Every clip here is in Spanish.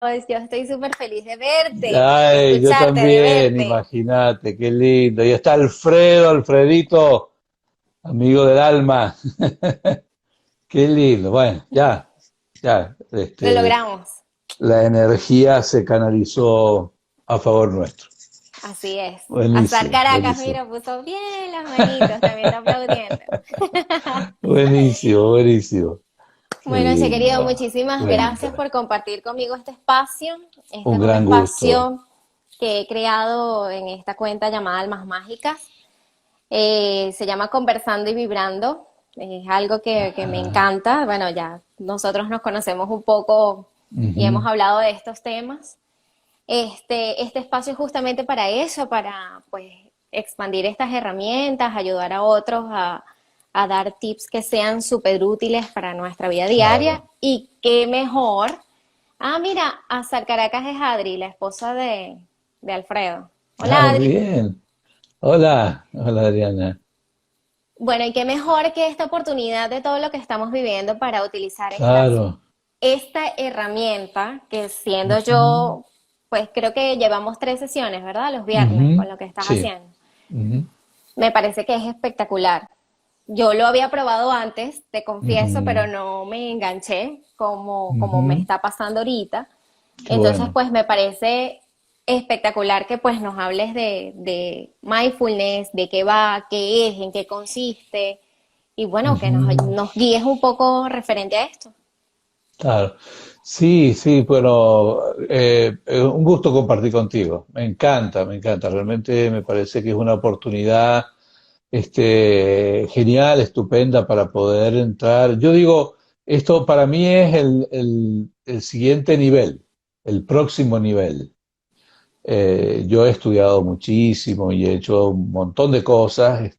Yo estoy súper feliz de verte, de Ay, yo escucharte, de también, verte. imagínate, qué lindo. Y está Alfredo, Alfredito, amigo del alma. Qué lindo. Bueno, ya, Lo logramos. la energía se canalizó a favor nuestro. Así es. Azar Buenísimo, Caracas, buenísimo. mira, puso bien las manitos, también está aplaudiendo. Buenísimo, buenísimo. Qué Bueno, che querido, lindo. muchísimas gracias Cuéntame. por compartir conmigo este espacio. Este Un es un gran gusto. espacio que he creado en esta cuenta llamada Almas Mágicas. Se llama Conversando y Vibrando. Es algo que me Ajá. encanta. Bueno, ya nosotros nos conocemos un poco y hemos Ujú. hablado de estos temas. Este espacio es justamente para eso, para pues expandir estas herramientas, ayudar a otros a dar tips que sean súper útiles para nuestra vida diaria. Claro. Y qué mejor. Ah, mira, Azar Caracas es Adri, la esposa de Alfredo. Hola, Ah, Adri. bien. Hola, hola Adriana. Bueno, y qué mejor que esta oportunidad de todo lo que estamos viviendo para utilizar Claro. esta herramienta, que siendo Ujú, yo, pues creo que llevamos 3 sesiones, ¿verdad? Los viernes ujú. con lo que estás Sí. haciendo. Ujú, Me parece que es espectacular. Yo lo había probado antes, te confieso, pero ujú, no me enganché como me ujú. está pasando ahorita. Qué Entonces, bueno. pues me parece espectacular que pues nos hables de mindfulness, de qué va, qué es, en qué consiste, y bueno, que Ujú. nos guíes un poco referente a esto. Claro. Sí, sí, bueno, un gusto compartir contigo. Me encanta, me encanta. Realmente me parece que es una oportunidad genial, estupenda para poder entrar. Yo digo, esto para mí es el siguiente nivel, el próximo nivel. Yo he estudiado muchísimo y he hecho un montón de cosas,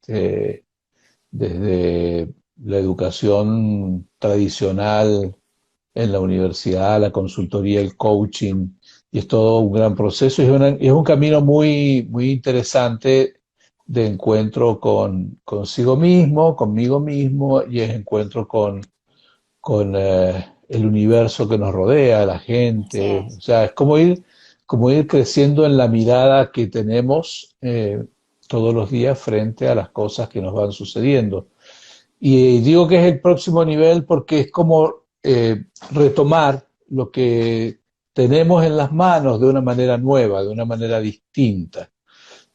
desde la educación tradicional en la universidad, la consultoría, el coaching, y es todo un gran proceso y es un camino muy, muy interesante de encuentro consigo mismo, conmigo mismo, y es encuentro con el universo que nos rodea, la Así gente. es. O sea, es como ir creciendo en la mirada que tenemos todos los días frente a las cosas que nos van sucediendo. Y digo que es el próximo nivel porque es como retomar lo que tenemos en las manos de una manera nueva, de una manera distinta,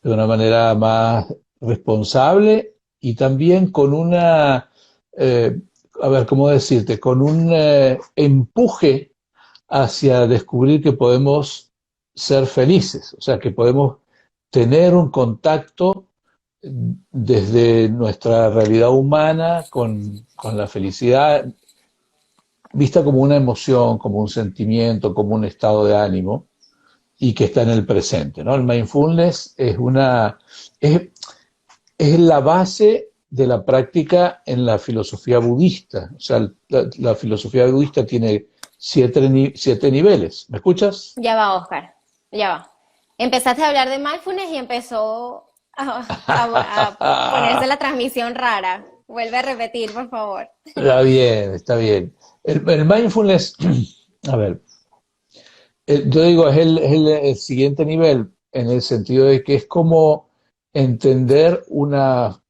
de una manera más responsable y también con una, eh, a ver, ¿cómo decirte? Con un empuje hacia descubrir que podemos ser felices, o sea, que podemos tener un contacto desde nuestra realidad humana con la felicidad, vista como una emoción, como un sentimiento, como un estado de ánimo, y que está en el presente, ¿no? El mindfulness es, es la base de la práctica en la filosofía budista. O sea, la filosofía budista tiene siete niveles. ¿Me escuchas? Ya va, Oscar, ya va. Empezaste a hablar de mindfulness y empezó a ponerse la transmisión rara. Vuelve a repetir, por favor. Está bien, está bien. El mindfulness, a ver, yo digo, el siguiente nivel en el sentido de que es como entender una,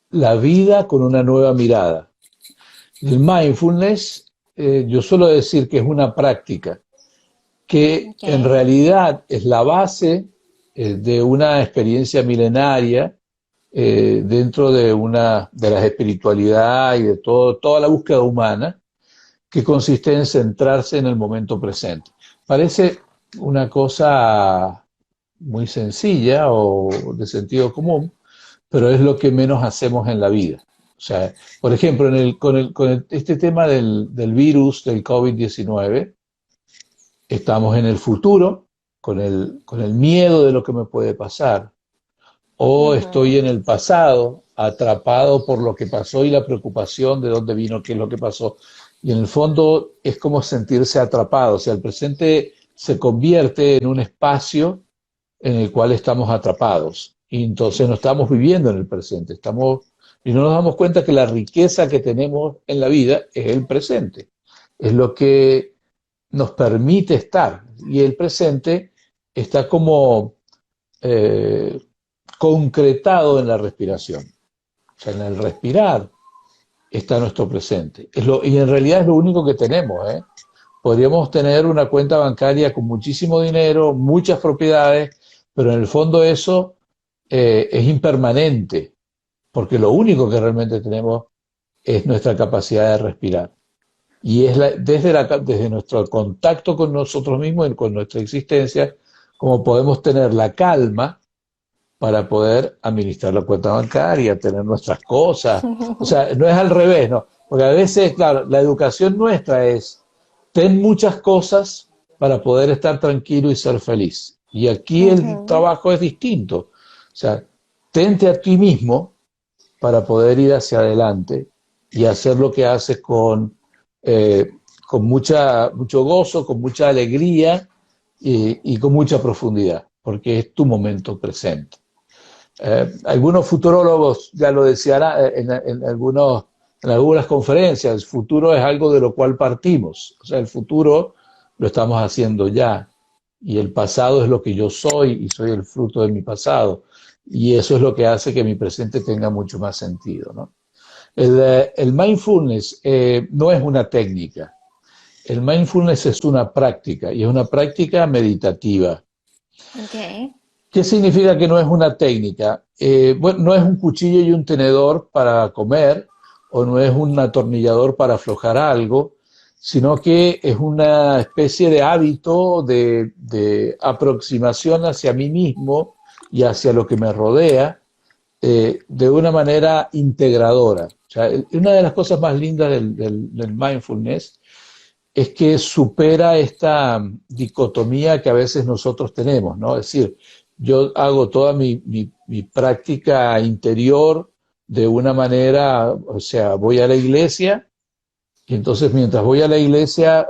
la vida con una nueva mirada. El mindfulness, yo suelo decir que es una práctica que Ok, en realidad es la base de una experiencia milenaria dentro de la espiritualidad y de toda la búsqueda humana, que consiste en centrarse en el momento presente. Parece una cosa muy sencilla o de sentido común, pero es lo que menos hacemos en la vida. O sea, por ejemplo, este tema del virus, del COVID-19, estamos en el futuro con el miedo de lo que me puede pasar, o estoy ujú, en el pasado, atrapado por lo que pasó y la preocupación de dónde vino, qué es lo que pasó. Y en el fondo es como sentirse atrapado, o sea, el presente se convierte en un espacio en el cual estamos atrapados. Y entonces no estamos viviendo en el presente, y no nos damos cuenta que la riqueza que tenemos en la vida es el presente. Es lo que nos permite estar. Y el presente está como eh, concretado en la respiración. O sea, en el respirar está nuestro presente. Y en realidad es lo único que tenemos, ¿eh? Podríamos tener una cuenta bancaria con muchísimo dinero, muchas propiedades, pero en el fondo eso es impermanente, porque lo único que realmente tenemos es nuestra capacidad de respirar. Y es desde nuestro contacto con nosotros mismos y con nuestra existencia, como podemos tener la calma para poder administrar la cuenta bancaria, tener nuestras cosas. O sea, no es al revés, ¿no? Porque a veces, claro, la educación nuestra es, ten muchas cosas para poder estar tranquilo y ser feliz. Y aquí el Ujú. trabajo es distinto. O sea, tente a ti mismo para poder ir hacia adelante y hacer lo que haces eh, con mucho gozo, con mucha alegría y con mucha profundidad, porque es tu momento presente. Algunos futurólogos ya lo decían en algunas conferencias, el futuro es algo de lo cual partimos, o sea, el futuro lo estamos haciendo ya y el pasado es lo que yo soy y soy el fruto de mi pasado y eso es lo que hace que mi presente tenga mucho más sentido, ¿no? El mindfulness no es una técnica, el mindfulness es una práctica y es una práctica meditativa. Okay. ¿Qué significa que no es una técnica? Bueno, no es un cuchillo y un tenedor para comer, o no es un atornillador para aflojar algo, sino que es una especie de hábito de aproximación hacia mí mismo y hacia lo que me rodea de una manera integradora. O sea, una de las cosas más lindas del mindfulness es que supera esta dicotomía que a veces nosotros tenemos, ¿no? Es decir, yo hago toda mi práctica interior de una manera, o sea, voy a la iglesia y entonces mientras voy a la iglesia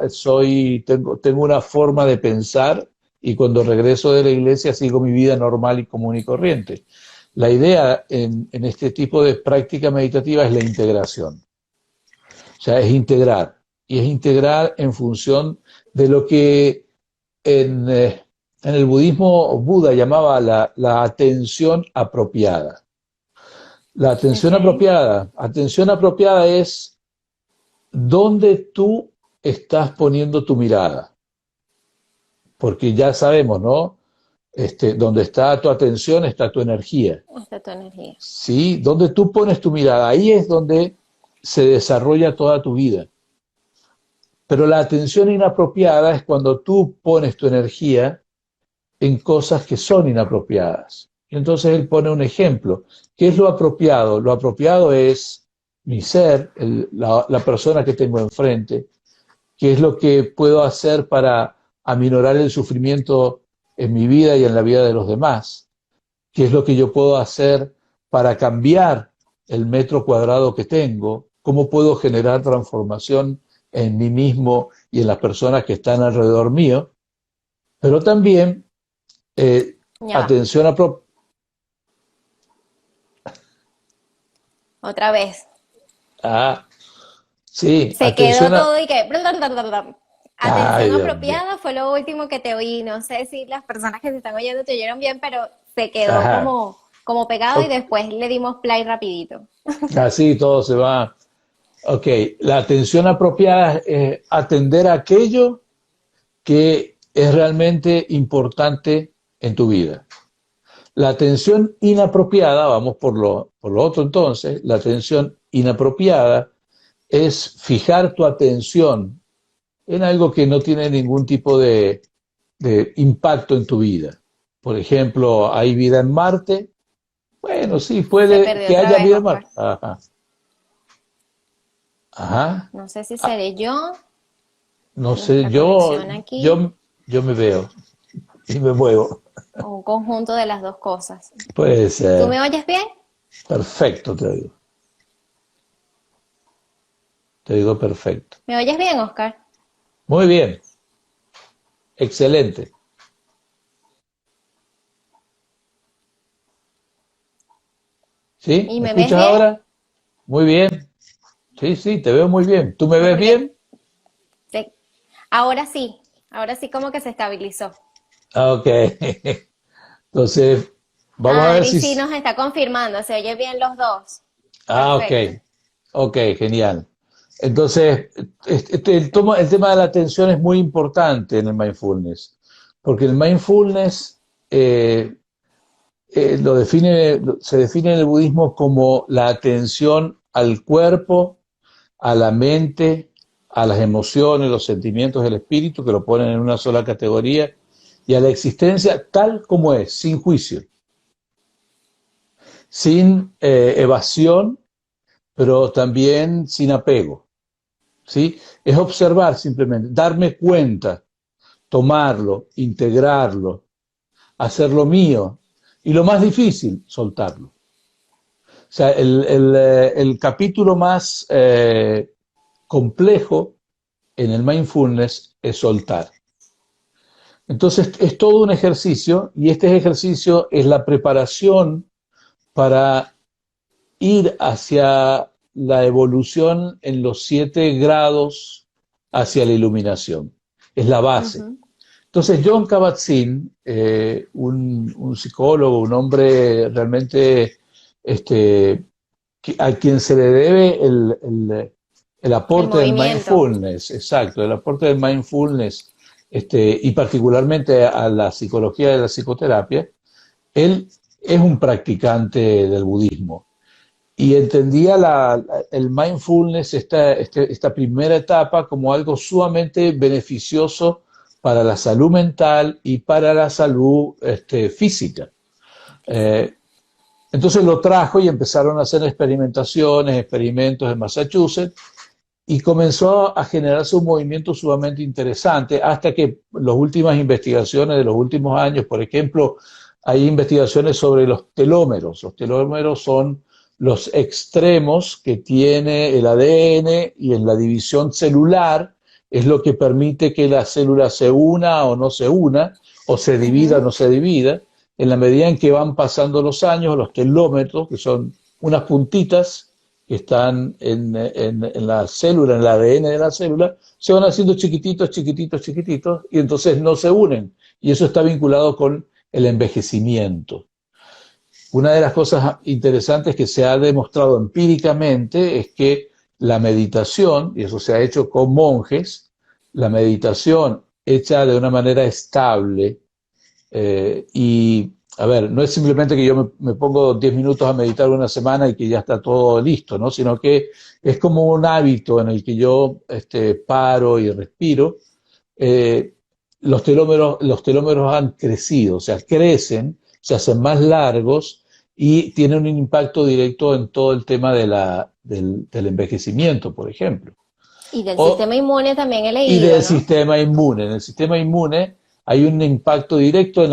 tengo una forma de pensar y cuando regreso de la iglesia sigo mi vida normal y común y corriente. La idea en este tipo de práctica meditativa es la integración. O sea, es integrar. Y es integrar en función de lo que en el budismo Buda llamaba la atención apropiada. Okay. Atención apropiada es dónde tú estás poniendo tu mirada. Porque ya sabemos, ¿no? Donde está tu atención está tu energía. Esta es tu energía. ¿Sí? Donde tú pones tu mirada, ahí es donde se desarrolla toda tu vida. Pero la atención inapropiada es cuando tú pones tu energía en cosas que son inapropiadas. Y entonces él pone un ejemplo. ¿Qué es lo apropiado? Lo apropiado es mi ser, la persona que tengo enfrente. ¿Qué es lo que puedo hacer para aminorar el sufrimiento en mi vida y en la vida de los demás? ¿Qué es lo que yo puedo hacer para cambiar el metro cuadrado que tengo? ¿Cómo puedo generar transformación en mí mismo y en las personas que están alrededor mío? Pero también eh, Ya va. atención a... Otra vez. Ah, sí, Se quedó atención a... todo y que... Ay, Atención Dios mío. apropiada fue lo último que te oí. No sé si las personas que te están oyendo te oyeron bien, pero se quedó Ajá. como pegado y Ok. después le dimos play rapidito. Así todo se va. Ok, la atención apropiada es atender a aquello que es realmente importante en tu vida. La atención inapropiada, vamos por lo otro entonces, la atención inapropiada es fijar tu atención en algo que no tiene ningún tipo de impacto en tu vida. Por ejemplo, ¿hay vida en Marte? Bueno, sí, Se puede perdió que otra haya vez, vida en Marte. Oscar. Ajá, ajá. No sé si Ah, seré yo, no sé, nuestra conexión aquí, yo me veo y me muevo. o un conjunto de las dos cosas. Puede ¿Tú ser. me oyes bien? Perfecto, te digo. Te digo perfecto. ¿Me oyes bien, Oscar? Muy bien, excelente. ¿Sí? ¿Y ¿Me me ves escuchas bien? ahora? Muy bien. Sí, sí, te veo muy bien. ¿Tú me Ah, ves porque bien? te- ahora sí como que se estabilizó. Ah, ok. Entonces, vamos a ver Adri si... sí nos está confirmando, se oye bien los dos. Ah, ok. Perfecto. Ok, genial. Entonces, el tema de la atención es muy importante en el mindfulness, porque el mindfulness eh, se define en el budismo como la atención al cuerpo, a la mente, a las emociones, los sentimientos del espíritu, que lo ponen en una sola categoría, y a la existencia tal como es, sin juicio, sin evasión, pero también sin apego. ¿Sí? Es observar simplemente, darme cuenta, tomarlo, integrarlo, hacerlo mío. Y lo más difícil, soltarlo. O sea, el capítulo más complejo en el mindfulness es soltar. Entonces es todo un ejercicio y este ejercicio es la preparación para ir hacia la evolución en los 7 grados hacia la iluminación. Es la base. Ujú. Entonces John Kabat-Zinn, un psicólogo, un hombre realmente este, a quien se le debe el El aporte del movimiento. mindfulness, exacto, el aporte del mindfulness, y particularmente a la psicología de la psicoterapia, él es un practicante del budismo y entendía el mindfulness, esta primera etapa, como algo sumamente beneficioso para la salud mental y para la salud física. Física. Eh, entonces lo trajo y empezaron a hacer experimentaciones, experimentos en Massachusetts, y comenzó a generarse un movimiento sumamente interesante hasta que las últimas investigaciones de los últimos años, por ejemplo, hay investigaciones sobre los telómeros. Los telómeros son los extremos que tiene el ADN y en la división celular es lo que permite que la célula se una o no se una, o se divida o Ujú. no se divida. En la medida en que van pasando los años, los telómetros, que son unas puntitas, que están en la célula, en el ADN de la célula, se van haciendo chiquititos, chiquititos, chiquititos, y entonces no se unen. Y eso está vinculado con el envejecimiento. Una de las cosas interesantes que se ha demostrado empíricamente es que la meditación, y eso se ha hecho con monjes, la meditación hecha de una manera estable, y, a ver, no es simplemente que yo me pongo 10 minutos a meditar una semana y que ya está todo listo, ¿no? Sino que es como un hábito en el que yo paro y respiro. Eh, los telómeros han crecido, o sea, crecen, se hacen más largos y tienen un impacto directo en todo el tema del envejecimiento, por ejemplo. Y del O, sistema inmune también he y leído, del ¿no? sistema inmune. En el sistema inmune hay un impacto directo en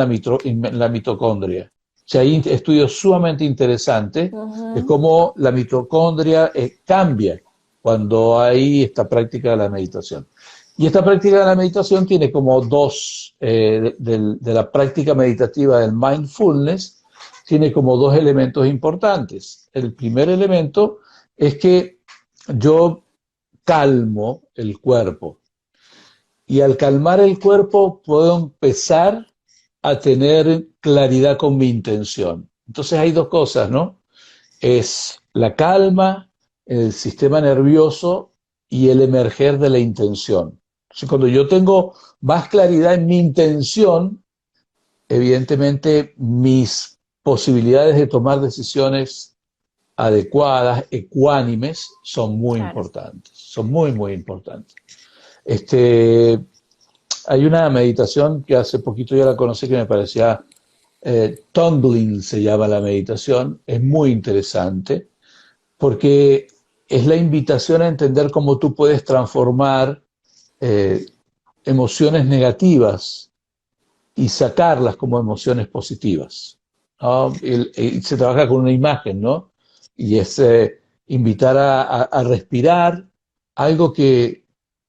la mitocondria. O sea, hay estudios sumamente interesantes de Ujú. cómo la mitocondria cambia cuando hay esta práctica de la meditación. Y esta práctica de la meditación tiene como dos, de la práctica meditativa del mindfulness, tiene como dos elementos importantes. El primer elemento es que yo calmo el cuerpo. Y al calmar el cuerpo puedo empezar a tener claridad con mi intención. Entonces hay dos cosas, ¿no? Es la calma, el sistema nervioso y el emerger de la intención. Entonces, cuando yo tengo más claridad en mi intención, evidentemente mis posibilidades de tomar decisiones adecuadas, ecuánimes, son muy Claro. importantes. Son muy, muy importantes. Este, Hay una meditación que hace poquito ya la conocí que me parecía, tumbling se llama la meditación, es muy interesante porque es la invitación a entender cómo tú puedes transformar eh, emociones negativas y sacarlas como emociones positivas, ¿no? Y se trabaja con una imagen, ¿no? Y es invitar a respirar algo que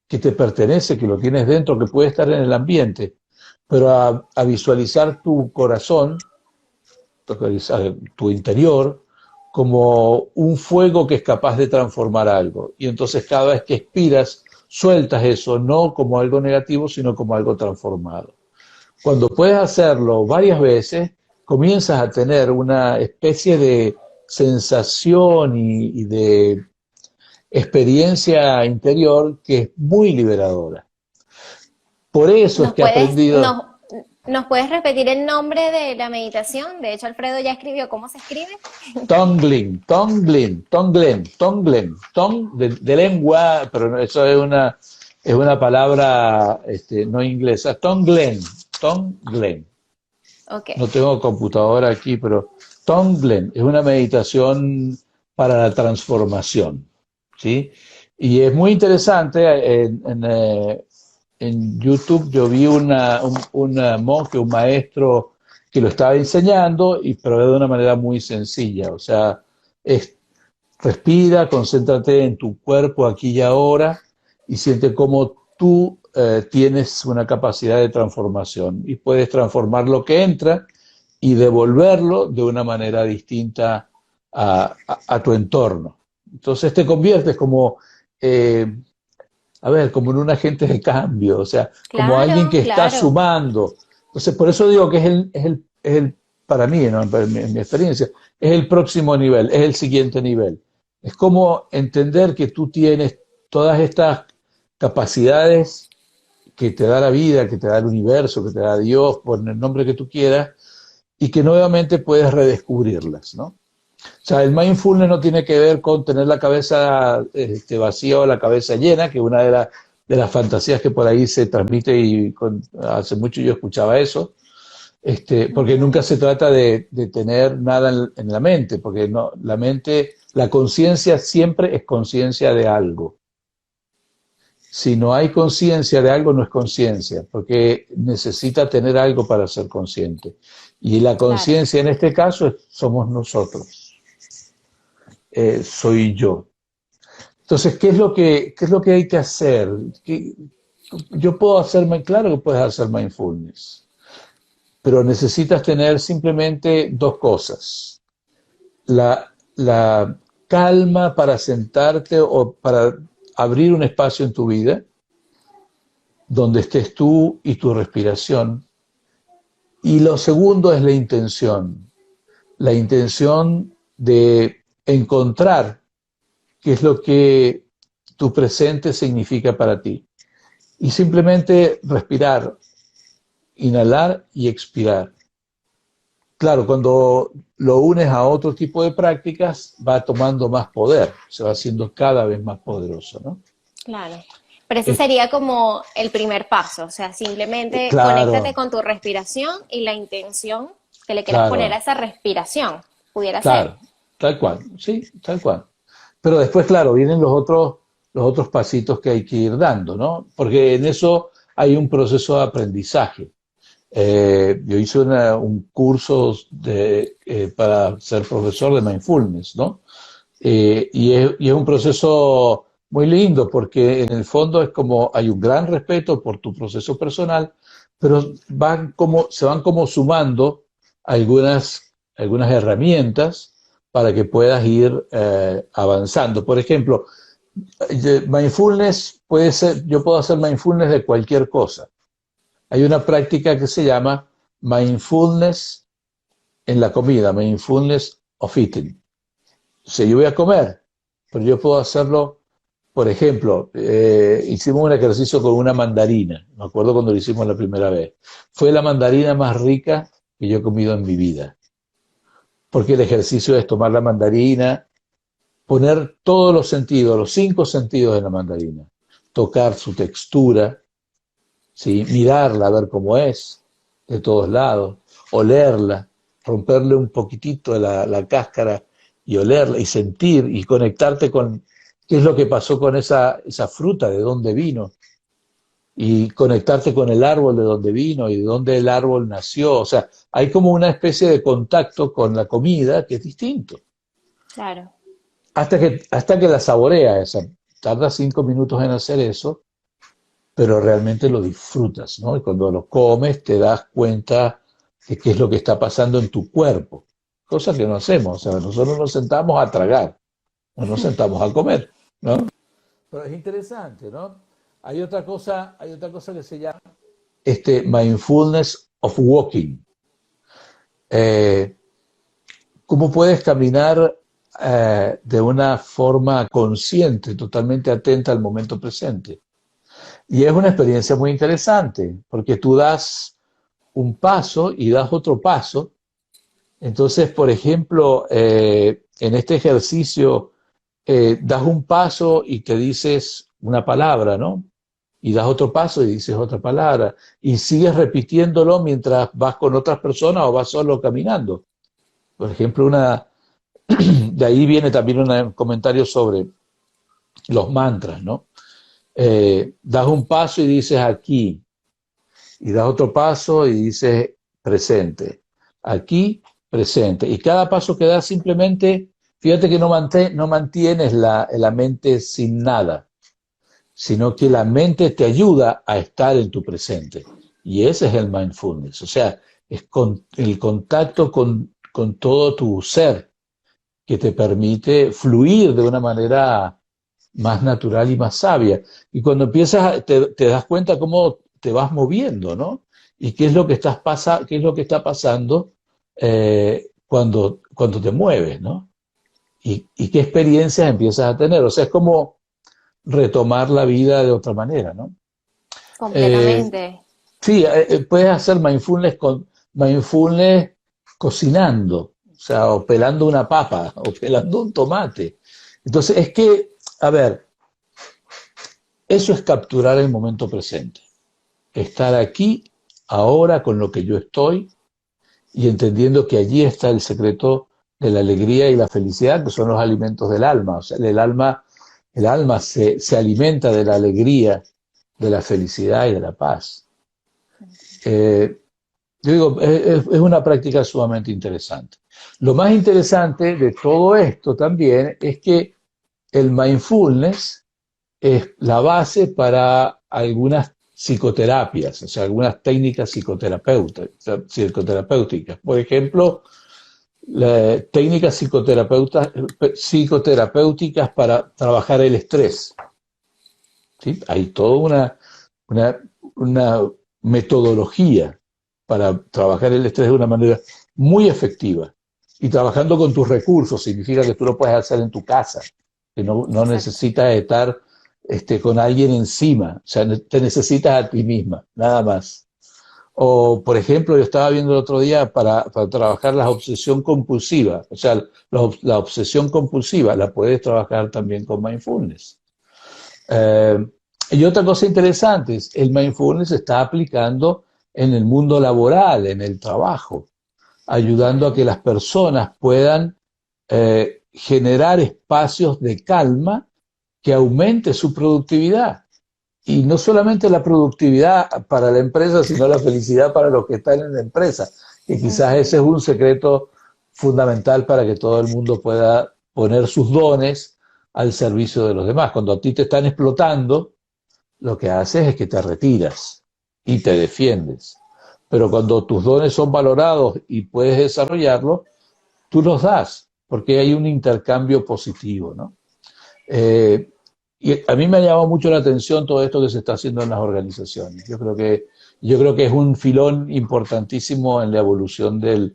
te pertenece, que lo tienes dentro, que puede estar en el ambiente, pero a visualizar tu corazón, tu interior, como un fuego que es capaz de transformar algo. Y entonces cada vez que expiras, sueltas eso, no como algo negativo, sino como algo transformado. Cuando puedes hacerlo varias veces, comienzas a tener una especie de sensación y de experiencia interior que es muy liberadora. Por eso es ¿Nos que he puedes, aprendido nos, ¿Nos puedes repetir el nombre de la meditación? De hecho, Alfredo ya escribió cómo se escribe. Tonglen, Tonglen, Tonglen, Tonglen, Tong de lengua, pero eso es una palabra no inglesa. Tonglen, Tonglen. Ok, No tengo computadora aquí, pero Tonglen es una meditación para la transformación, ¿sí? Y es muy interesante, en YouTube yo vi un monje, un maestro que lo estaba enseñando, pero de una manera muy sencilla. O sea, es, respira, concéntrate en tu cuerpo aquí y ahora y siente cómo tú tienes una capacidad de transformación y puedes transformar lo que entra y devolverlo de una manera distinta a tu entorno. Entonces te conviertes como, eh, a ver, como en un agente de cambio, o sea, como alguien claro, que está claro. sumando. Entonces, por eso digo que para mí, ¿no? En mi experiencia, es el próximo nivel, es el siguiente nivel. Es como entender que tú tienes todas estas capacidades que te da la vida, que te da el universo, que te da Dios, por el nombre que tú quieras, y que nuevamente puedes redescubrirlas, ¿no? O sea, el mindfulness no tiene que ver con tener la cabeza vacía o la cabeza llena, que es una de las fantasías que por ahí se transmite y hace mucho yo escuchaba eso, porque nunca Ujú. se trata de tener nada en la mente, porque no, la mente, la conciencia siempre es conciencia de algo. Si no hay conciencia de algo, no es conciencia, porque necesita tener algo para ser consciente. Y la Claro, conciencia en este caso somos nosotros, soy yo. Entonces, qué es lo que hay que hacer? Yo puedo hacerme, claro que puedes hacer mindfulness, pero necesitas tener simplemente dos cosas. La calma para sentarte o para abrir un espacio en tu vida donde estés tú y tu respiración. Y lo segundo es la intención de encontrar qué es lo que tu presente significa para ti. Y simplemente respirar, inhalar y expirar. Claro, cuando lo unes a otro tipo de prácticas, va tomando más poder, se va haciendo cada vez más poderoso, ¿no? claro. Pero ese Es, sería como el primer paso, o sea, simplemente conéctate claro, con tu respiración y la intención que le quieras poner a claro, esa respiración, pudiera ser. claro, tal cual, sí, tal cual. Pero después, claro, vienen los otros pasitos que hay que ir dando, ¿no? Porque en eso hay un proceso de aprendizaje. Yo hice un curso para ser profesor de mindfulness, ¿no? Y es un proceso muy lindo porque en el fondo es como hay un gran respeto por tu proceso personal, pero se van como sumando algunas herramientas para que puedas ir avanzando. Por ejemplo, mindfulness puede ser, yo puedo hacer mindfulness de cualquier cosa. Hay una práctica que se llama mindfulness en la comida, mindfulness of eating. O sea, yo voy a comer, pero yo puedo hacerlo, por ejemplo, hicimos un ejercicio con una mandarina, me acuerdo cuando lo hicimos la primera vez. Fue la mandarina más rica que yo he comido en mi vida, porque el ejercicio es tomar la mandarina, poner todos los sentidos, los cinco sentidos de la mandarina, tocar su textura, ¿sí? Mirarla, ver cómo es, de todos lados, olerla, romperle un poquitito la cáscara y olerla y sentir y conectarte con qué es lo que pasó con esa fruta, de dónde vino, y conectarte con el árbol de dónde vino y de dónde el árbol nació. O sea, hay como una especie de contacto con la comida que es distinto. Claro. Hasta que la saborea esa. Tarda 5 minutos en hacer eso, pero realmente lo disfrutas, ¿no? Y cuando lo comes te das cuenta de qué es lo que está pasando en tu cuerpo, cosa que no hacemos, o sea, nosotros nos sentamos a tragar, no nos sentamos a comer, ¿no? Pero es interesante, ¿no? hay otra cosa que se llama mindfulness of walking. Eh, ¿Cómo puedes caminar de una forma consciente, totalmente atenta al momento presente? Y es una experiencia muy interesante, porque tú das un paso y das otro paso. Entonces, por ejemplo, en este ejercicio, das un paso y te dices una palabra, ¿no? Y das otro paso y dices otra palabra. Y sigues repitiéndolo mientras vas con otras personas o vas solo caminando. Por ejemplo, de ahí viene también un comentario sobre los mantras, ¿no? Das un paso y dices aquí, y das otro paso y dices presente, aquí, presente. Y cada paso que das simplemente, fíjate que no mantienes la mente sin nada, sino que la mente te ayuda a estar en tu presente. Y ese es el mindfulness, o sea, es el contacto con todo tu ser que te permite fluir de una manera más natural y más sabia. Y cuando te das cuenta cómo te vas moviendo, ¿no? Y qué es lo que qué es lo que está pasando cuando te mueves, ¿no? Y qué experiencias empiezas a tener. O sea, es como retomar la vida de otra manera, ¿no? Eh, Completamente. sí, puedes hacer mindfulness cocinando, o sea, o pelando una papa, o pelando un tomate. Entonces, a ver, eso es capturar el momento presente. Estar aquí, ahora, con lo que yo estoy y entendiendo que allí está el secreto de la alegría y la felicidad, que son los alimentos del alma. O sea, el alma se alimenta de la alegría, de la felicidad y de la paz. Eh, yo digo, es una práctica sumamente interesante. Lo más interesante de todo esto también es que el mindfulness es la base para algunas psicoterapias, o sea, algunas técnicas psicoterapéuticas. Por ejemplo, técnicas psicoterapéuticas para trabajar el estrés. ¿Sí? Hay toda una, una metodología para trabajar el estrés de una manera muy efectiva. Y trabajando con tus recursos significa que tú lo puedes hacer en tu casa, que no Exacto. necesitas estar con alguien encima, o sea, te necesitas a ti misma, nada más. O, por ejemplo, yo estaba viendo el otro día para trabajar la obsesión compulsiva, o sea, la obsesión compulsiva la puedes trabajar también con mindfulness. Eh, y otra cosa interesante es el mindfulness se está aplicando en el mundo laboral, en el trabajo, ayudando a que las personas puedan generar espacios de calma que aumente su productividad. Y no solamente la productividad para la empresa, sino la felicidad para los que están en la empresa. Que quizás ese es un secreto fundamental para que todo el mundo pueda poner sus dones al servicio de los demás. Cuando a ti te están explotando, lo que haces es que te retiras y te defiendes. Pero cuando tus dones son valorados y puedes desarrollarlos, tú los das, porque hay un intercambio positivo, ¿no? Eh, y a mí me ha llamado mucho la atención todo esto que se está haciendo en las organizaciones. Yo creo que es un filón importantísimo en la evolución de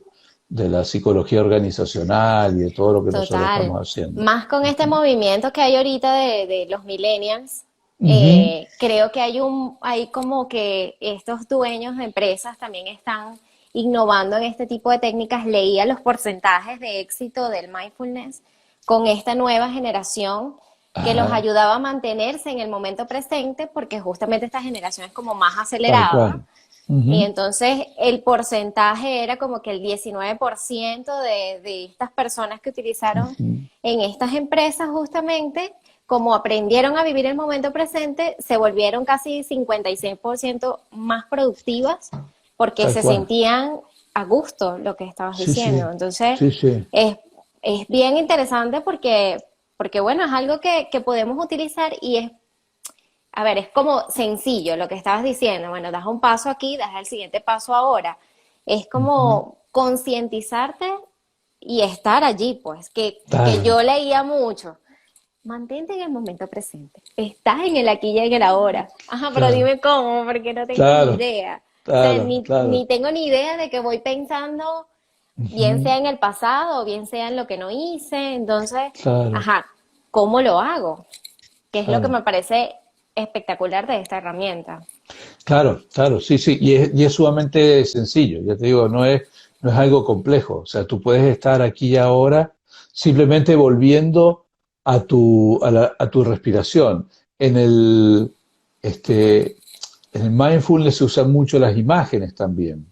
la psicología organizacional y de todo lo que nosotros Total. estamos haciendo. Más con este movimiento que hay ahorita de los millennials, Ujú. creo que hay como que estos dueños de empresas también están innovando en este tipo de técnicas. Leía los porcentajes de éxito del mindfulness con esta nueva generación que los Ajá, ayudaba a mantenerse en el momento presente, porque justamente esta generación es como más tal acelerada. cual. Y Ujú, entonces el porcentaje era como que el 19% de estas personas que utilizaron ujú, en estas empresas justamente, como aprendieron a vivir el momento presente, se volvieron casi 56% más productivas porque tal se cual. sentían a gusto, lo que estabas Sí, diciendo. sí, Entonces, sí, sí. es, es bien interesante porque bueno, es algo que podemos utilizar y a ver, es como sencillo lo que estabas diciendo. Bueno, das un paso aquí, das el siguiente paso ahora. Es Ujú. como concientizarte y estar allí, pues, que Claro. yo leía mucho. mantente en el momento presente. Estás en el aquí y en el ahora. Ajá, pero Claro, dime cómo, porque no tengo ni claro, idea. O sea, claro, ni claro, tengo ni idea de que voy pensando, bien ujú, sea en el pasado o bien sea en lo que no hice. Entonces, claro, ajá, ¿cómo lo hago? Que es lo que claro. me parece espectacular de esta herramienta. Claro, claro, sí, sí, y es sumamente sencillo, ya te digo, no es algo complejo, o sea, tú puedes estar aquí y ahora simplemente volviendo a tu respiración. En el, este, en el mindfulness se usan mucho las imágenes también,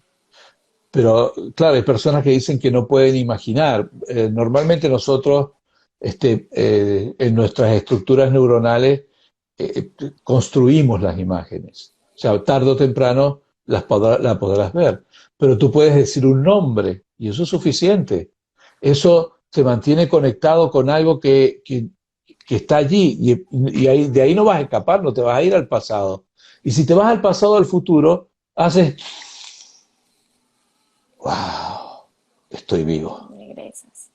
pero claro, hay personas que dicen que no pueden imaginar. Normalmente nosotros, en nuestras estructuras neuronales, construimos las imágenes. O sea, tarde o temprano las podrás ver. Pero tú puedes decir un nombre y eso es suficiente. Eso te mantiene conectado con algo que está allí y de ahí no vas a escapar, no te vas a ir al pasado. Y si te vas al pasado o al futuro, haces, wow, estoy vivo. Regresas.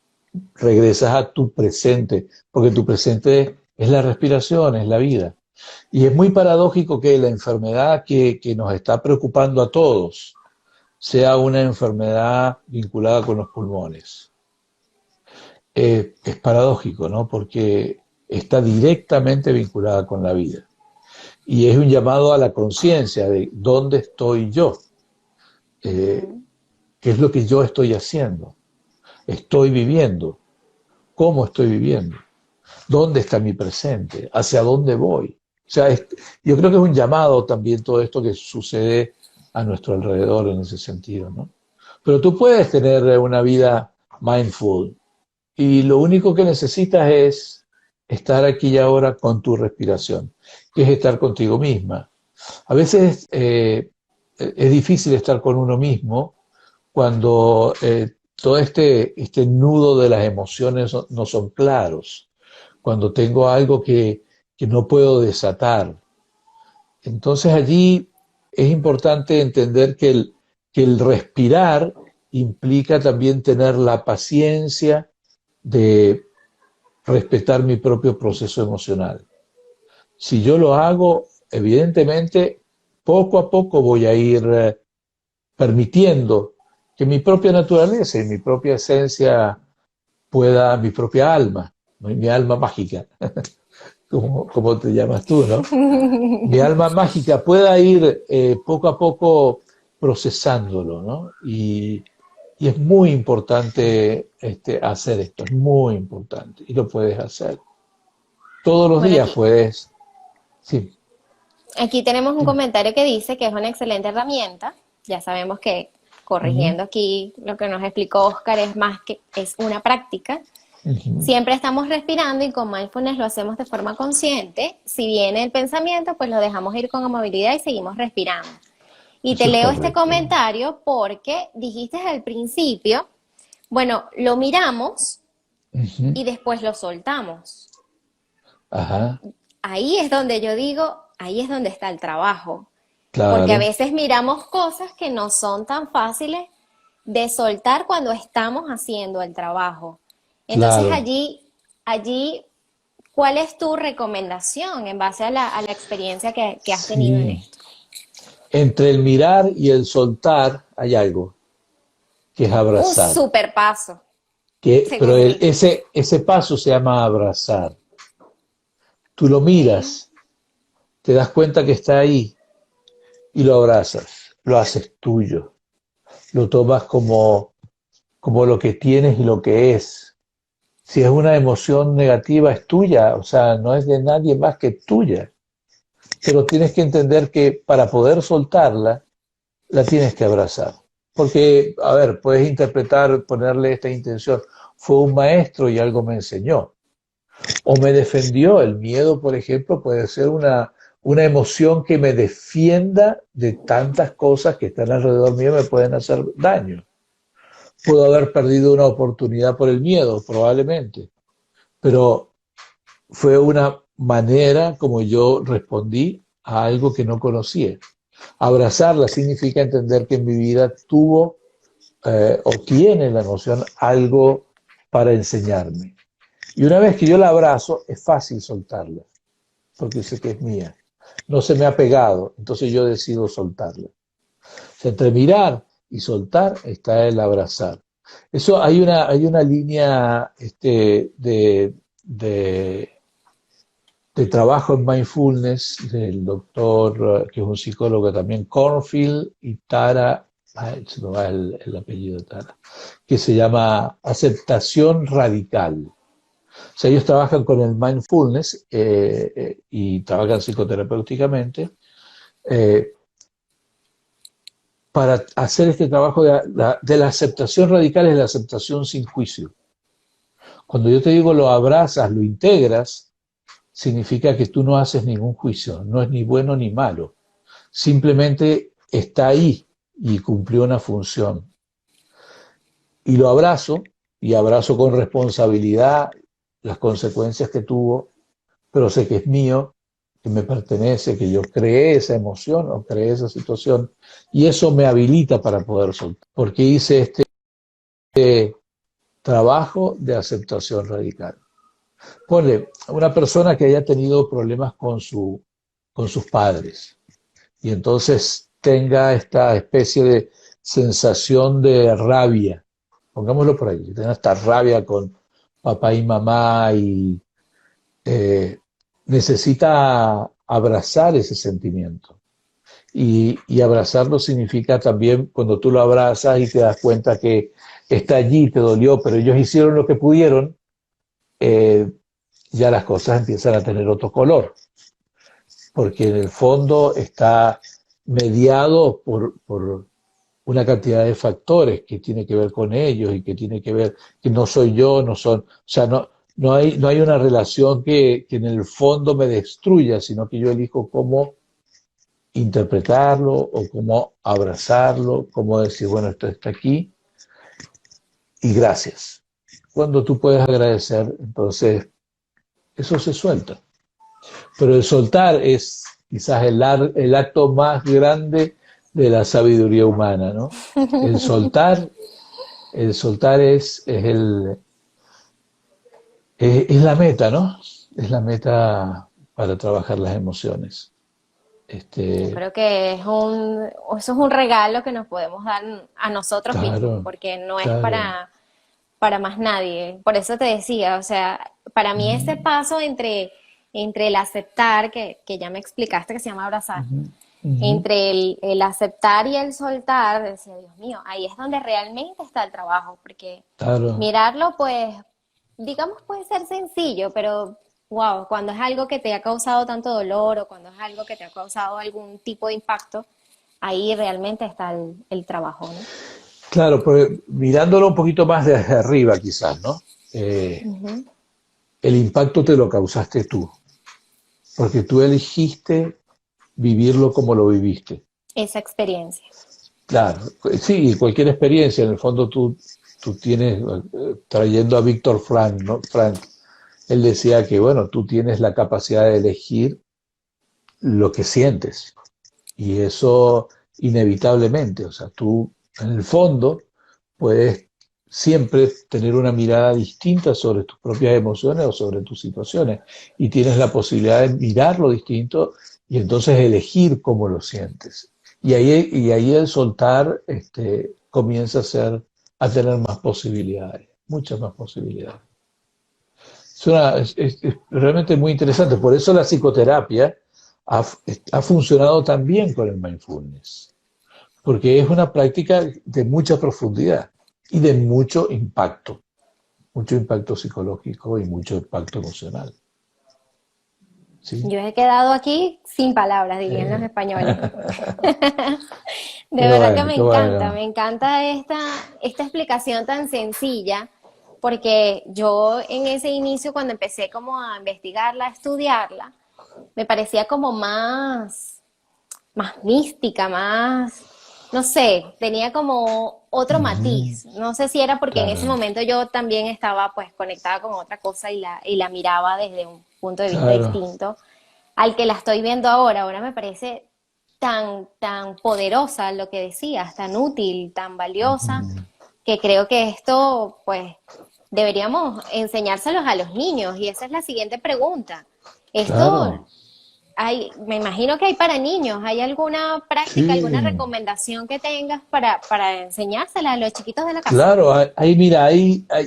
Regresas a tu presente, porque tu presente es la respiración, es la vida. Y es muy paradójico que la enfermedad que nos está preocupando a todos sea una enfermedad vinculada con los pulmones. Es paradójico, ¿no? Porque está directamente vinculada con la vida. Y es un llamado a la conciencia de dónde estoy yo, eh, Ujú. qué es lo que yo estoy haciendo, estoy viviendo, cómo estoy viviendo. ¿Dónde está mi presente? ¿Hacia dónde voy? O sea, yo creo que es un llamado también todo esto que sucede a nuestro alrededor en ese sentido, ¿no? Pero tú puedes tener una vida mindful y lo único que necesitas es estar aquí y ahora con tu respiración, que es estar contigo misma. A veces es difícil estar con uno mismo cuando todo este nudo de las emociones no son claros, cuando tengo algo que no puedo desatar. Entonces allí es importante entender que el respirar implica también tener la paciencia de respetar mi propio proceso emocional. Si yo lo hago, evidentemente, poco a poco voy a ir permitiendo que mi propia naturaleza y mi propia esencia pueda, mi propia alma, ¿no? Mi alma mágica, como te llamas tú, ¿no? Mi alma mágica pueda ir poco a poco procesándolo, ¿no? Y es muy importante hacer esto, es muy importante, y lo puedes hacer. Todos los Bueno, días aquí, puedes, sí, aquí tenemos un dime. comentario que dice que es una excelente herramienta. Ya sabemos que, Ujú, corrigiendo aquí lo que nos explicó Oscar, es más que es una práctica. ujú. Siempre estamos respirando y con mindfulness lo hacemos de forma consciente. Si viene el pensamiento, pues lo dejamos ir con amabilidad y seguimos respirando. Y te Eso es leo este correcto. comentario porque dijiste al principio, bueno, lo miramos Ujú. y después lo soltamos. Ajá, Ahí es donde yo digo, ahí es donde está el trabajo. Porque a claro, veces miramos cosas que no son tan fáciles de soltar cuando estamos haciendo el trabajo. Entonces claro. allí, ¿cuál es tu recomendación en base a la experiencia que has tenido en Sí. esto? Entre el mirar y el soltar hay algo, que es Un abrazar. super paso, Pero según mí. ese paso se llama abrazar. Tú lo Okay. miras, te das cuenta que está ahí y lo abrazas, lo haces tuyo, lo tomas como lo que tienes y lo que es. Si es una emoción negativa, es tuya, o sea, no es de nadie más que tuya. Pero tienes que entender que para poder soltarla, la tienes que abrazar. Porque, a ver, puedes interpretar, ponerle esta intención, fue un maestro y algo me enseñó. O me defendió. El miedo, por ejemplo, puede ser una emoción que me defienda de tantas cosas que están alrededor mío y me pueden hacer daño. Puedo haber perdido una oportunidad por el miedo, probablemente, pero fue una manera como yo respondí a algo que no conocía. Abrazarla significa entender que en mi vida tuvo o tiene la noción algo para enseñarme. Y una vez que yo la abrazo, es fácil soltarla, porque sé que es mía. No se me ha pegado, entonces yo decido soltarla. O sea, entre mirar y soltar está el abrazar. Eso hay una línea de, de trabajo en mindfulness del doctor, que es un psicólogo también, Cornfield y Tara, se me va el apellido de Tara, que se llama aceptación radical. O sea, ellos trabajan con el mindfulness y trabajan psicoterapéuticamente eh, para hacer este trabajo de la aceptación radical, es la aceptación sin juicio. Cuando yo te digo lo abrazas, lo integras, significa que tú no haces ningún juicio, no es ni bueno ni malo, simplemente está ahí y cumplió una función. Y lo abrazo, y abrazo con responsabilidad las consecuencias que tuvo, pero sé que es mío, que me pertenece, que yo creé esa emoción o creé esa situación, y eso me habilita para poder soltar, porque hice este trabajo de aceptación radical. Ponle, una persona que haya tenido problemas con sus padres y entonces tenga esta especie de sensación de rabia, pongámoslo por ahí, que tenga esta rabia con papá y mamá y eh, necesita abrazar ese sentimiento. Y abrazarlo significa también cuando tú lo abrazas y te das cuenta que está allí, te dolió, pero ellos hicieron lo que pudieron, eh, ya las cosas empiezan a tener otro color, porque en el fondo está mediado por una cantidad de factores que tiene que ver con ellos y que tiene que ver que no soy yo, no son, o sea, no hay una relación que en el fondo me destruya, sino que yo elijo cómo interpretarlo o cómo abrazarlo, cómo decir, bueno, esto está aquí y gracias. Cuando tú puedes agradecer, entonces eso se suelta. Pero el soltar es quizás el acto más grande de la sabiduría humana, ¿no? El soltar, el soltar es la meta, ¿no? Es la meta para trabajar las emociones. Yo Este, creo que eso es un regalo que nos podemos dar a nosotros mismos, claro, porque no es claro. para más nadie. Por eso te decía, o sea, para mí ese Ujú, paso entre el aceptar, que ya me explicaste que se llama abrazar, ujú, ujú, entre el aceptar y el soltar, decía, Dios mío, ahí es donde realmente está el trabajo, porque claro. mirarlo, pues, digamos, puede ser sencillo, pero wow, cuando es algo que te ha causado tanto dolor o cuando es algo que te ha causado algún tipo de impacto, ahí realmente está el trabajo, ¿no? Claro, porque mirándolo un poquito más desde arriba quizás, ¿no? Eh, Ujú. el impacto te lo causaste tú, porque tú elegiste vivirlo como lo viviste. Esa experiencia. Claro, sí, cualquier experiencia, en el fondo tú tienes, trayendo a Víctor Frank, ¿no? Frank, él decía que, bueno, tú tienes la capacidad de elegir lo que sientes y eso inevitablemente, o sea, tú en el fondo puedes siempre tener una mirada distinta sobre tus propias emociones o sobre tus situaciones y tienes la posibilidad de mirarlo distinto y entonces elegir cómo lo sientes. Y ahí el soltar comienza a tener más posibilidades, muchas más posibilidades. Es realmente muy interesante. Por eso la psicoterapia ha, ha funcionado tan bien con el mindfulness, porque es una práctica de mucha profundidad y de mucho impacto psicológico y mucho impacto emocional. ¿Sí? Yo he quedado aquí sin palabras, dirían los Eh, españoles. De qué verdad que bueno, qué bueno. me encanta esta explicación tan sencilla, porque yo en ese inicio, cuando empecé como a investigarla, a estudiarla, me parecía como más mística, más, no sé, tenía como otro Ujú, matiz. No sé si era porque en ese claro, momento yo también estaba pues conectada con otra cosa y la miraba desde un punto de vista claro. distinto al que la estoy viendo ahora. Ahora me parece tan poderosa lo que decías, tan útil, tan valiosa, Ujú, que creo que esto, pues, deberíamos enseñárselos a los niños y esa es la siguiente pregunta. Esto Claro, me imagino que hay para niños, ¿hay alguna práctica, alguna sí. recomendación que tengas para enseñársela a los chiquitos de la casa? Claro, ahí mira,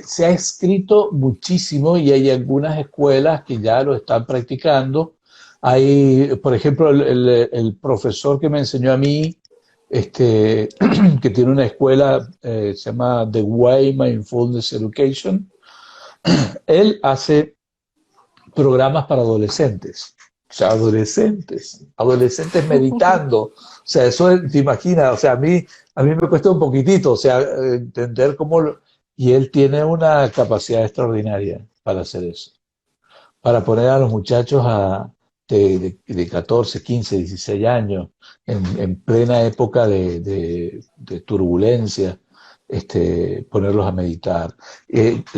se ha escrito muchísimo y hay algunas escuelas que ya lo están practicando. Hay, por ejemplo, el profesor que me enseñó a mí, que tiene una escuela, se llama The Way Mindfulness Education, él hace programas para adolescentes. O sea, adolescentes meditando. O sea, te imaginas, o sea, a mí me cuesta un poquitito, o sea, entender y él tiene una capacidad extraordinaria para hacer eso, para poner a los muchachos de 14, 15, 16 años, en plena época de turbulencia, ponerlos a meditar.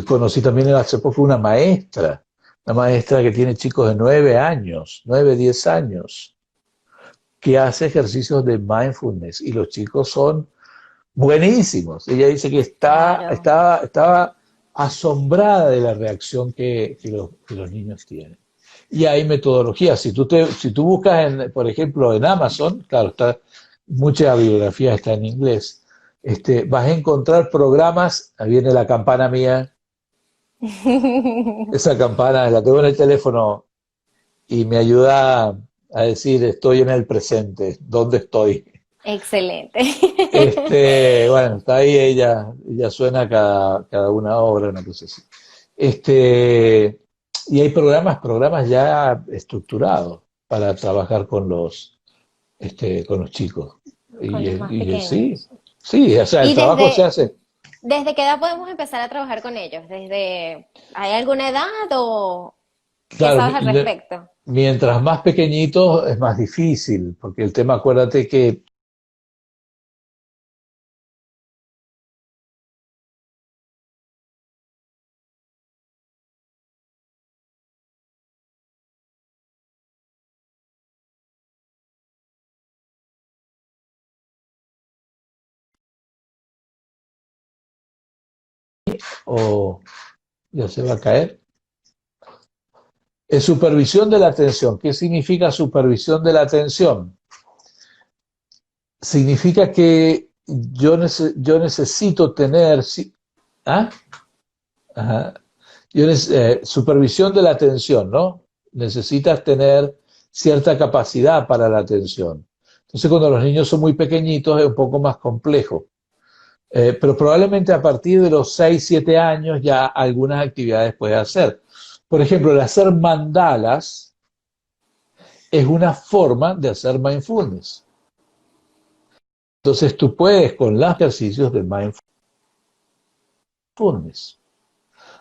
Conocí también hace poco una maestra que tiene chicos de 9 años, 9, 10 años, que hace ejercicios de mindfulness y los chicos son buenísimos. Ella dice que Claro. estaba asombrada de la reacción que los niños tienen. Y hay metodologías. Si tú buscas, por ejemplo, en Amazon, claro, mucha bibliografía está en inglés, vas a encontrar programas, ahí viene la campana mía, esa campana la tengo en el teléfono y me ayuda a decir estoy en el presente, ¿dónde estoy? Excelente. Bueno, está ahí ella suena cada una hora, una cosa así. Y hay programas ya estructurados para trabajar con los chicos. Con los más Sí, pequeños. sí, o sea, el ¿Y trabajo se hace. desde qué edad podemos empezar a trabajar con ellos? ¿Hay alguna edad o qué Claro, sabes al respecto? mientras más pequeñitos es más difícil, porque el tema, acuérdate que o ya se va a caer. Es supervisión de la atención. ¿Qué significa supervisión de la atención? Significa que yo necesito tener, ¿ah? Ajá. Supervisión de la atención, ¿no? Necesitas tener cierta capacidad para la atención. Entonces, cuando los niños son muy pequeñitos es un poco más complejo. Pero probablemente a partir de los 6 7 años ya algunas actividades puedes hacer. Por ejemplo, el hacer mandalas es una forma de hacer mindfulness. Entonces tú puedes con los ejercicios de mindfulness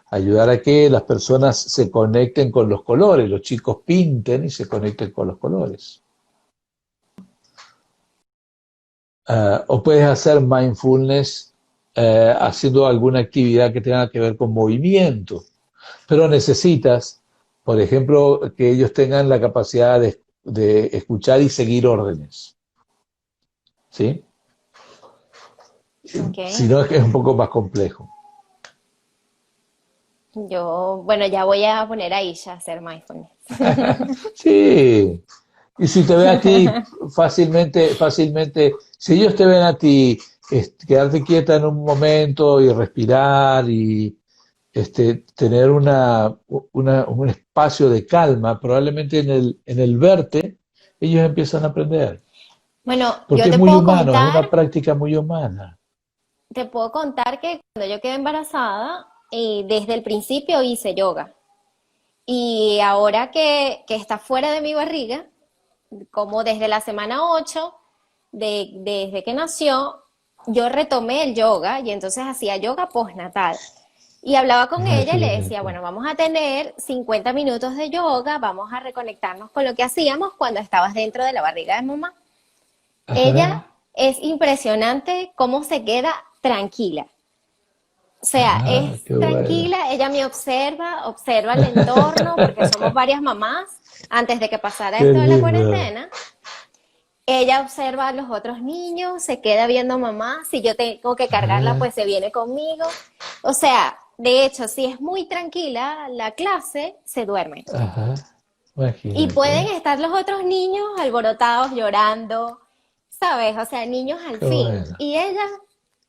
ayudar a que las personas se conecten con los colores, los chicos pinten y se conecten con los colores. O puedes hacer mindfulness haciendo alguna actividad que tenga que ver con movimiento, pero necesitas, por ejemplo, que ellos tengan la capacidad de escuchar y seguir órdenes, ¿sí? Ok. Si no, es que es un poco más complejo. Bueno, ya voy a poner a Isha a hacer mindfulness. Sí, y si te ve a ti fácilmente, si ellos te ven a ti, quedarte quieta en un momento y respirar y tener un espacio de calma, probablemente en el verte, ellos empiezan a aprender. Bueno, Porque es muy humano, es una práctica muy humana. te puedo contar que cuando yo quedé embarazada, desde el principio hice yoga. Y ahora que está fuera de mi barriga, como desde la semana 8 desde que nació, yo retomé el yoga y entonces hacía yoga postnatal. Y hablaba con Ah, ella qué y le decía, bonito. bueno, vamos a tener 50 minutos de yoga, vamos a reconectarnos con lo que hacíamos cuando estabas dentro de la barriga de mamá. Ella Ajá, es impresionante cómo se queda tranquila. O sea, ah, es qué bueno. tranquila, ella me observa, observa el entorno, porque somos varias mamás antes de que pasara Qué esto de la lindo. cuarentena. Ella observa a los otros niños, se queda viendo a mamá, si yo tengo que cargarla, Ah, pues se viene conmigo. O sea, de hecho, si es muy tranquila la clase, se duerme. Ajá, Y pueden imagínate. estar los otros niños alborotados, llorando, ¿sabes? O sea, niños al Qué fin. bueno. Y ella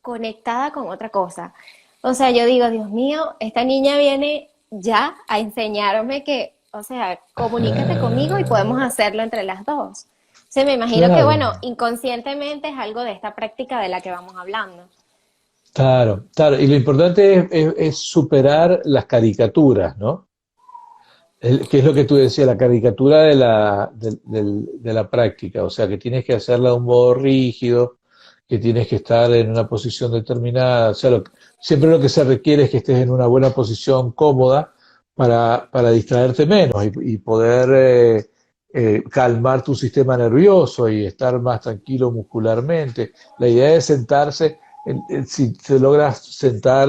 conectada con otra cosa. O sea, yo digo, Dios mío, esta niña viene ya a enseñarme que, o sea, comunícate conmigo y podemos Ah, hacerlo entre las dos. O sea, me imagino que, claro, bueno, inconscientemente es algo de esta práctica de la que vamos hablando. claro, claro. Y lo importante es superar las caricaturas, ¿no? ¿Qué es lo que tú decías? La caricatura de la práctica, o sea, que tienes que hacerla de un modo rígido, que tienes que estar en una posición determinada, o sea, siempre lo que se requiere es que estés en una buena posición cómoda para distraerte menos y poder calmar tu sistema nervioso y estar más tranquilo muscularmente. La idea es sentarse, si te logras sentar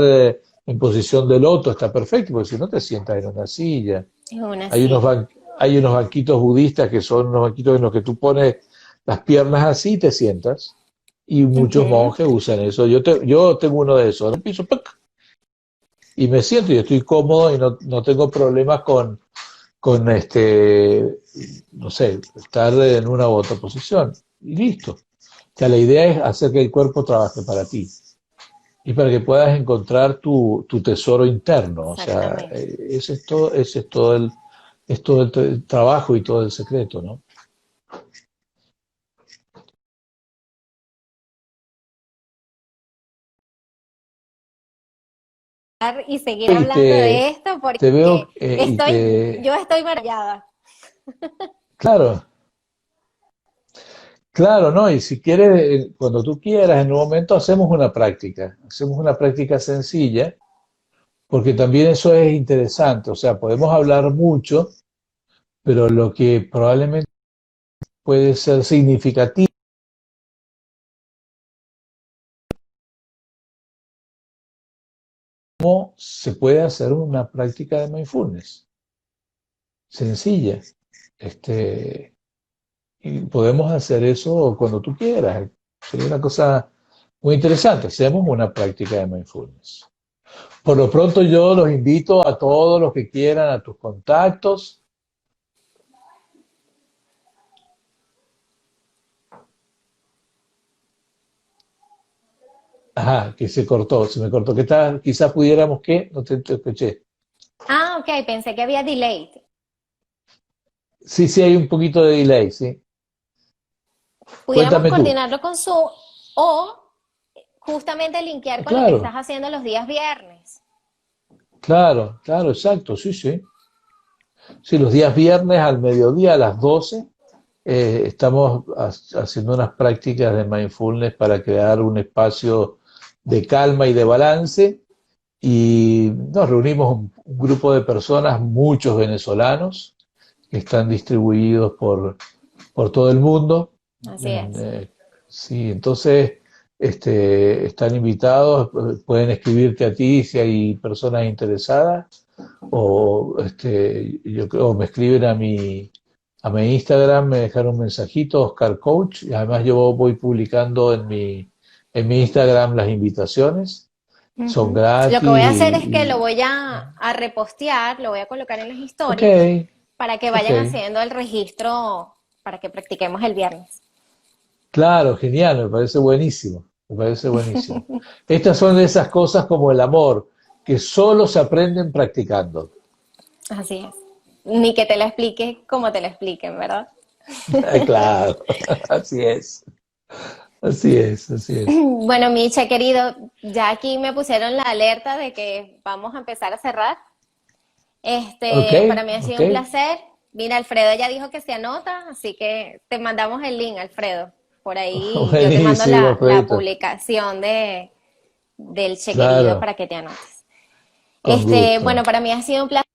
en posición de loto, está perfecto, porque si no te sientas en una silla. Es una Hay unos, silla. hay unos banquitos budistas que son unos banquitos en los que tú pones las piernas así y te sientas. Y muchos Ujú. monjes usan eso. Yo tengo uno de esos. En el piso, ¡pac! Y me siento y estoy cómodo y no tengo problemas con no sé, estar en una u otra posición. Y listo. O sea, la idea es hacer que el cuerpo trabaje para ti y para que puedas encontrar tu tesoro interno. O sea, Exactamente. ese es todo el trabajo y todo el secreto, ¿no? Y seguir Y hablando de esto te porque veo yo estoy maravillada. claro, claro, ¿no? Y si quieres, cuando tú quieras, en un momento hacemos una práctica sencilla, porque también eso es interesante. O sea, podemos hablar mucho, pero lo que probablemente puede ser significativo se puede hacer una práctica de mindfulness sencilla. Este, y podemos hacer eso cuando tú quieras. Sería una cosa muy interesante. Hacemos una práctica de mindfulness. Por lo pronto yo los invito a todos los que quieran, a tus contactos. Ajá, que se me cortó. ¿Qué tal? Quizás pudiéramos que, no te escuché. Ah, ok, pensé que había delay. Sí, sí, hay un poquito de delay, sí. Pudiéramos Cuéntame tú. coordinarlo con Zoom o justamente linkear con lo que estás Claro, haciendo los días viernes. claro, claro, exacto, sí, sí. Sí, los días viernes al mediodía a las 12 estamos haciendo unas prácticas de mindfulness para crear un espacio de calma y de balance y nos reunimos un grupo de personas, muchos venezolanos, que están distribuidos por todo el mundo. Así En, es. sí, entonces están invitados, pueden escribirte a ti si hay personas interesadas o yo creo me escriben a mi Instagram, me dejaron un mensajito, Oscar Coach, y además yo voy publicando en mi Instagram las invitaciones, son Ujú. Lo que gratis voy a hacer es que lo y voy a repostear, lo voy a colocar en las ok, historias para que ok, vayan haciendo el registro para que practiquemos el viernes. claro, genial, me parece buenísimo, me parece buenísimo. Estas son de esas cosas como el amor, que solo se aprenden practicando. Así es. Ni que te lo explique como te lo expliquen, ¿verdad? Claro, así es, así es, así es. Bueno, Micha, querido, ya aquí me pusieron la alerta de que vamos a empezar a cerrar. Ok, Para mí ha ok, sido un placer. Mira, Alfredo ya dijo que se anota, así que te mandamos el link, Alfredo. Por ahí yo te mando buenísimo, la Alfredito. publicación del chequerido Claro, para que te anotes. con gusto. Bueno, para mí ha sido un placer.